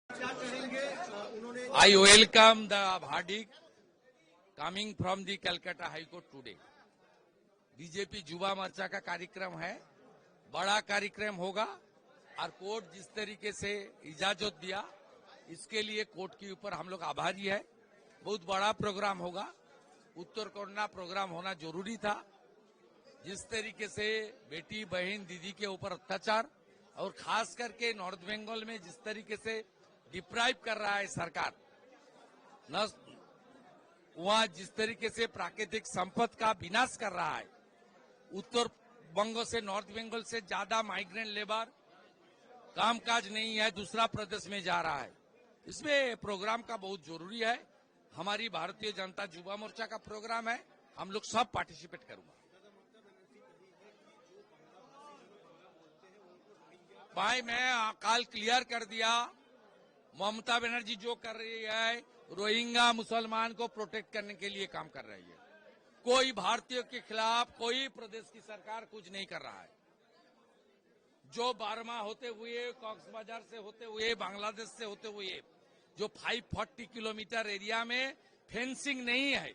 I welcome the verdict coming from the Calcutta High Court today. BJP Yuva Morcha का कार्यक्रम है, बड़ा कार्यक्रम होगा और कोर्ट जिस तरीके से इजाजत दिया इसके लिए कोर्ट के ऊपर हम लोग आभारी है। बहुत बड़ा प्रोग्राम होगा, उत्तर कोरोना प्रोग्राम होना जरूरी था। जिस तरीके से बेटी बहन दीदी के ऊपर अत्याचार और खास करके नॉर्थ बंगाल में जिस तरीके से डिप्राइव कर रहा है सरकार, न वहां जिस तरीके से प्राकृतिक संपत्ति का विनाश कर रहा है, उत्तर बंगाल से नॉर्थ बंगाल से ज्यादा माइग्रेंट लेबर कामकाज नहीं है, दूसरा प्रदेश में जा रहा है। इसमें प्रोग्राम का बहुत जरूरी है। हमारी भारतीय जनता युवा मोर्चा का प्रोग्राम है, हम लोग सब पार्टिसिपेट करूंगा। भाई मैं काल क्लियर कर दिया, ममता बनर्जी जो कर रही है रोहिंग्या मुसलमान को प्रोटेक्ट करने के लिए काम कर रही है। कोई भारतीयों के खिलाफ कोई प्रदेश की सरकार कुछ नहीं कर रहा है। जो बर्मा होते हुए, कॉक्स बाजार से होते हुए, बांग्लादेश से होते हुए जो 540 किलोमीटर एरिया में फेंसिंग नहीं है,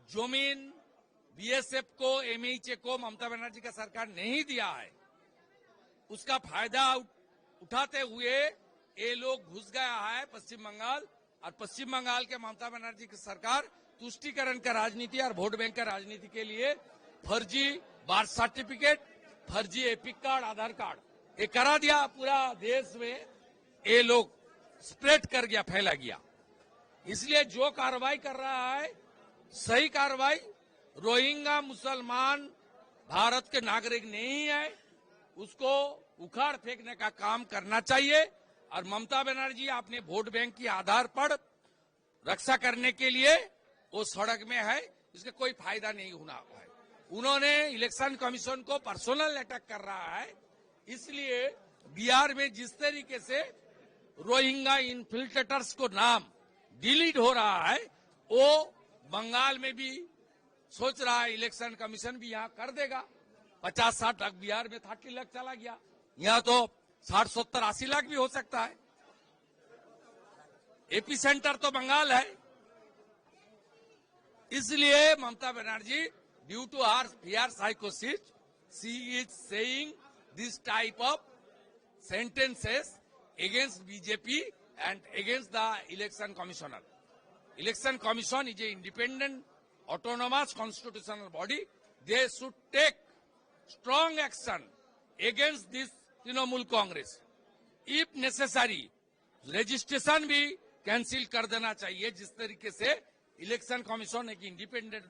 जमीन बीएसएफ को, एमएचए को ममता बनर्जी का सरकार नहीं दिया है, उसका फायदा उठाते हुए ये लोग घुस गया है पश्चिम बंगाल। और पश्चिम बंगाल के ममता बनर्जी की सरकार तुष्टीकरण का राजनीति और वोट बैंक का राजनीति के लिए फर्जी बर्थ सर्टिफिकेट, फर्जी एपिक कार्ड, आधार कार्ड ये करा दिया। पूरा देश में ये लोग स्प्रेड कर गया, फैला गया। इसलिए जो कार्रवाई कर रहा है सही कार्रवाई। रोहिंग्या मुसलमान भारत के नागरिक नहीं है, उसको उखाड़ फेंकने का काम करना चाहिए। और ममता बनर्जी अपने वोट बैंक के आधार पर रक्षा करने के लिए वो सड़क में है, इसका कोई फायदा नहीं होना है। उन्होंने इलेक्शन कमीशन को पर्सनल अटैक कर रहा है। इसलिए बिहार में जिस तरीके से रोहिंग्या इन्फिल्ट्रेटर्स को नाम डिलीट हो रहा है, वो बंगाल में भी सोच रहा है इलेक्शन कमीशन भी यहां कर देगा। 50-60 लाख, बिहार में 30 लाख चला गया, यहां तो 60-70-80 लाख भी हो सकता है। एपी सेंटर तो बंगाल है। इसलिए Mamata Banerjee, due to her fear साइकोसिस, she is saying this type of sentences against BJP and against the election commissioner. Election commission is an independent, autonomous constitutional body. They should take strong action against this Trinamool Congress. If necessary registration भी cancel कर देना चाहिए। जिस तरीके से election commission एक independent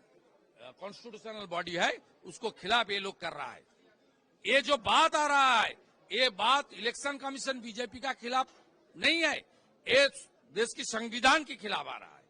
constitutional body है, उसको खिलाफ ये लोग कर रहा है। ये जो बात आ रहा है, ये बात इलेक्शन कमीशन बीजेपी का खिलाफ नहीं है, ये देश की संविधान के खिलाफ आ रहा है।